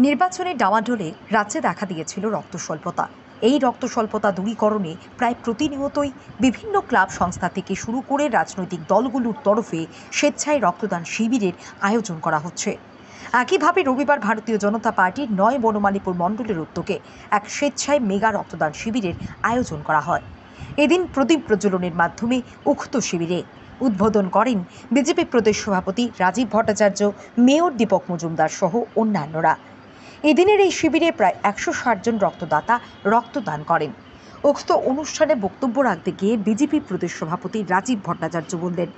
নির্বাচনে ডামাডোলে রাজ্যে দেখা দিয়েছিল রক্তস্বল্পতা। এই রক্তস্বল্পতা দূরীকরণে প্রায় প্রতিনিয়তই বিভিন্ন ক্লাব সংস্থা থেকে শুরু করে রাজনৈতিক দলগুলোর তরফে স্বেচ্ছায় রক্তদান শিবিরের আয়োজন করা হচ্ছে। একইভাবে রবিবার ভারতীয় জনতা পার্টির ৯ বনমালীপুর মণ্ডলের উদ্যোগে এক স্বেচ্ছায় মেগা রক্তদান শিবিরের আয়োজন করা হয়। এদিন প্রদীপ প্রজ্বলনের মাধ্যমে উক্ত শিবিরে উদ্বোধন করেন বিজেপি প্রদেশ সভাপতি রাজীব ভট্টাচার্য, মেয়র দীপক মজুমদার সহ অন্যান্যরা। এদিনের এই শিবিরে প্রায় ১৬০ জন রক্তদাতা রক্তদান করেন। উক্ত অনুষ্ঠানে বক্তব্য রাখতে গিয়ে বিজেপি প্রদেশ সভাপতি রাজীব ভট্টাচার্য বললেন,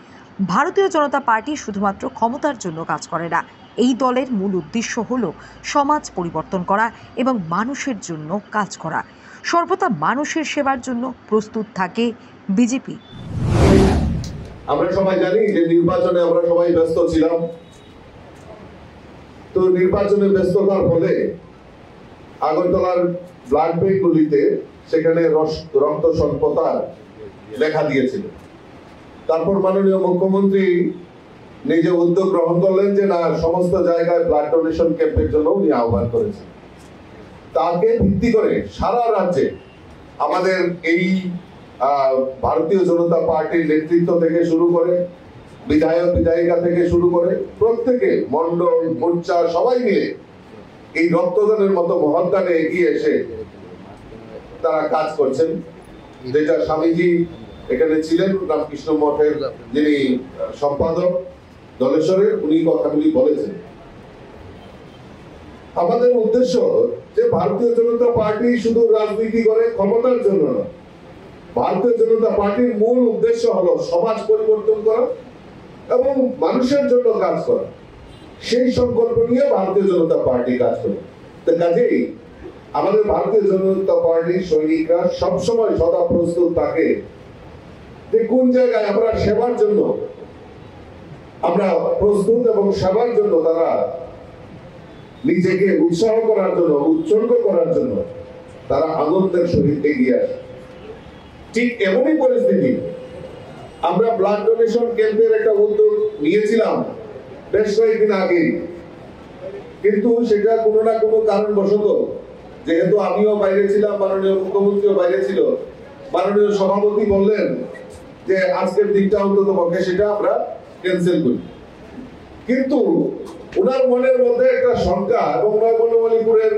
ভারতীয় জনতা পার্টি শুধুমাত্র ক্ষমতার জন্য কাজ করে না। এই দলের মূল উদ্দেশ্য হল সমাজ পরিবর্তন করা এবং মানুষের জন্য কাজ করা। সর্বদা মানুষের সেবার জন্য প্রস্তুত থাকে বিজেপি। আমরা সবাই জানি যে নির্বাচনে আমরা সবাই ব্যস্ত ছিলাম। তো নির্বাচনে ব্যস্ততার ফলে আগরতলার ব্লাড ব্যাংকগুলিতে সেখানে রক্ত স্বল্পতা দেখা দিয়েছিল। তারপর মাননীয় মুখ্যমন্ত্রী নিজে উদ্যোগ গ্রহণ করলেন যে না, সমস্ত জায়গায় ব্লাড ডোনেশন ক্যাম্পের জন্য উনি আহ্বান করেছেন। তাকে ভিত্তি করে সারা রাজ্যে আমাদের এই ভারতীয় জনতা পার্টির নেতৃত্ব থেকে শুরু করে বিধায়ক বিধায়িকা থেকে শুরু করে প্রত্যেকে মন্ডল মোর্চা সবাই মিলে এই রক্তদানের মতো মহৎদানে এগিয়ে এসে তারা কাজ করছেন। যেটা স্বামীজি এখানে ছিলেন, রামকৃষ্ণ মঠের যিনি সম্পাদক দলেশ্বরের, উনি কথাগুলি বলেছেন। আমাদের উদ্দেশ্য যে ভারতীয় জনতা পার্টি শুধু রাজনীতি করে ক্ষমতার জন্য না, ভারতীয় জনতা পার্টির মূল উদ্দেশ্য হলো সমাজ পরিবর্তন করা এবং মানুষের জন্য কাজ করা। সেই সংকল্প নিয়ে ভারতীয় জনতা পার্টি কাজ করে। কাজেই আমাদের ভারতীয় জনতা পার্টির সৈনিকরা সবসময় সদা প্রস্তুত থাকে যে কোন জায়গায় আমরা সেবার জন্য আমরা প্রস্তুত এবং সেবার জন্য তারা নিজেকে উৎসাহ করার জন্য, উৎসর্গ করার জন্য তারা আনন্দের সহিত এগিয়ে আসে। ঠিক এমনই পরিস্থিতি আমরা ব্লাড ডোনেশন ক্যাম্পের একটা উদ্যোগ নিয়েছিলাম বেশ কয়েকদিন আগে, কিন্তু সেটা কোনো না কোনো কারণবশত, যেহেতু আমিও বাইরে ছিলাম, মাননীয় মুখ্যমন্ত্রীও বাইরে ছিল, মাননীয় সভাপতি বললেন যে আজকের দিনটা অন্তত পক্ষে সেটা আমরা ক্যান্সেল করি। কিন্তু ওনার মনের মধ্যে একটা শঙ্কা এবং নয় বনমালীপুরের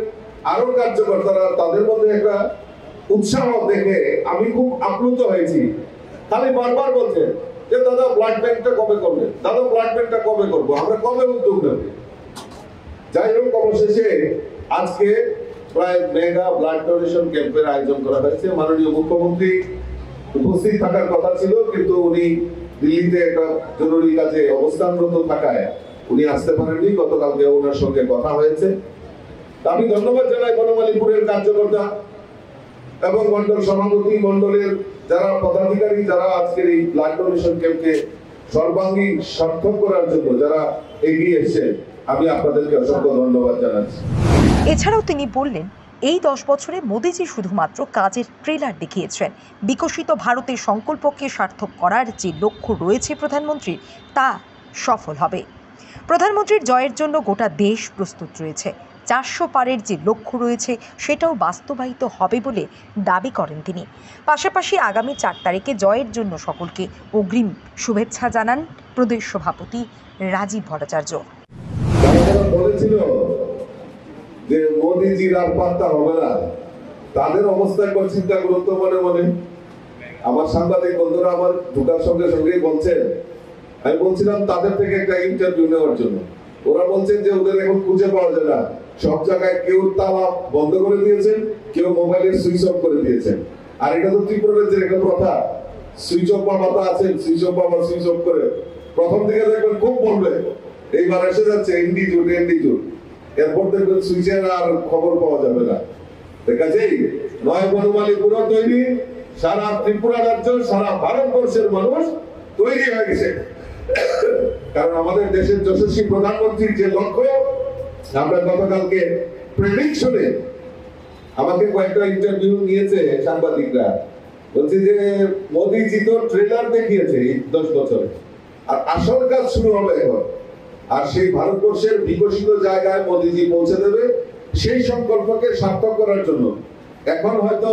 আরো কার্যকর্তারা তাদের মধ্যে একটা উৎসাহ দেখে আমি খুব আপ্লুত হয়েছি। খালি বারবার বলছে যে দাদা ব্লাড ব্যাংকটা কবে করবে, দাদা ব্লাড ব্যাংকটা কবে করবো, আমরা কবে উদ্যোগ নেব। যাই হোক, অবশেষে আজকে প্রায় মেগা ব্লাড ডোনেশন ক্যাম্পের আয়োজন করা হয়েছে। মাননীয় মুখ্যমন্ত্রী উপস্থিত থাকার কথা ছিল, কিন্তু উনি দিল্লিতে একটা জরুরি কাজে অবস্থানরত থাকায় উনি আসতে পারেননি। গতকালকে ওনার সঙ্গে কথা হয়েছে। আমি ধন্যবাদ জানাই বনমালীপুরের কার্যকর্তা এবং মন্ডল সভাপতি, মন্ডলের যারা পদাধিকারী, যারা আজকের এই ব্লাড ডোনেশন ক্যাম্পকে সর্বাঙ্গীন সার্থক করার জন্য যারা এগিয়ে এসেছেন, আমি আপনাদেরকে অসংখ্য ধন্যবাদ জানাচ্ছি। এছাড়াও তিনি বললেন, এই 10 বছরে মোদিজি শুধুমাত্র কাজের ট্রেলার দেখিয়েছেন। বিকশিত ভারতের সংকল্পকে সার্থক করার যে লক্ষ্য রয়েছে প্রধানমন্ত্রীর, তা সফল হবে। প্রধানমন্ত্রীর জয়ের জন্য গোটা দেশ প্রস্তুত রয়েছে। 400 পারের যে লক্ষ্য রয়েছে সেটাও বাস্তবায়িত হবে বলে দাবি করেন তিনি। পাশাপাশি আগামী 4 তারিখে জয়ের জন্য সকলকে অগ্রিম শুভেচ্ছা জানান প্রদেশ সভাপতি রাজীব ভট্টাচার্য। বলেছিল যে মোদিজির আর পাত্তা হবে না, তাদের অবস্থা চিন্তা করুন তো মনে মনে। আমার সাংবাদিক বন্ধুরা আমার ঢোকার সঙ্গে সঙ্গেই বলছেন, আমি বলছিলাম তাদের থেকে একটা ইন্টারভিউ নেওয়ার জন্য, ওরা বলছেন যে ওদের এখন খুঁজে পাওয়া যায় না। সব জায়গায় কেউ তালা বন্ধ করে দিয়েছেন, কেউ মোবাইলের সুইচ অফ করে দিয়েছেন। আর এটা তো ত্রিপুরার যে একটা কথা, সুইচ অফ বাবা তো আছেন, সুইচ অফ বাবা সুইচ অফ করে প্রথম দিকে দেখবেন খুব বলবে, এইবার এসে যাচ্ছে ইন্ডিজুট, এরপর দেখবেন সুইচের আর খবর পাওয়া যাবে না। কাজেই 9 বনমালীপুর তৈরি, সারা ত্রিপুরা রাজ্য, সারা ভারতবর্ষের মানুষ তৈরি হয়ে গেছে। কারণ আমাদের দেশের যশস্বী প্রধানমন্ত্রীর যে লক্ষ্য, আমরা গতকালকে প্রেডিকশনে আমাকে কয়েকটা ইন্টারভিউ নিয়েছে সাংবাদিকরা, বলছে যে মোদিজি তো ট্রেলার দেখিয়েছে এই 10 বছরে, আর আসল কাজ শুরু হবে এখন। আর সেই ভারতবর্ষের বিকশিত জায়গায় মোদীজি পৌঁছে দেবে, সেই সংকল্পকে সার্থক করার জন্য এখন হয়তো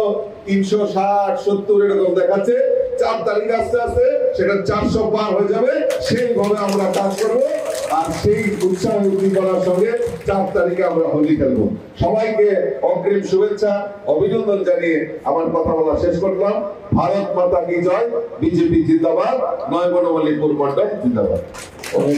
360-70 এরকম দেখাচ্ছে, 4 তারিখ আস্তে আস্তে সেটা 400 পার হয়ে যাবে। সেইভাবে আমরা কাজ করব, আর সেই উৎসাহ উদ্দীপনার সঙ্গে 4 তারিখে আমরা হোলি খেলবো। সবাইকে অগ্রিম শুভেচ্ছা অভিনন্দন জানিয়ে আমার কথা বলা শেষ করলাম। ভারত মাতা কি জয়, বিজেপি জিন্দাবাদ, নয় বনমালীপুর মন্ডল জিন্দাবাদ।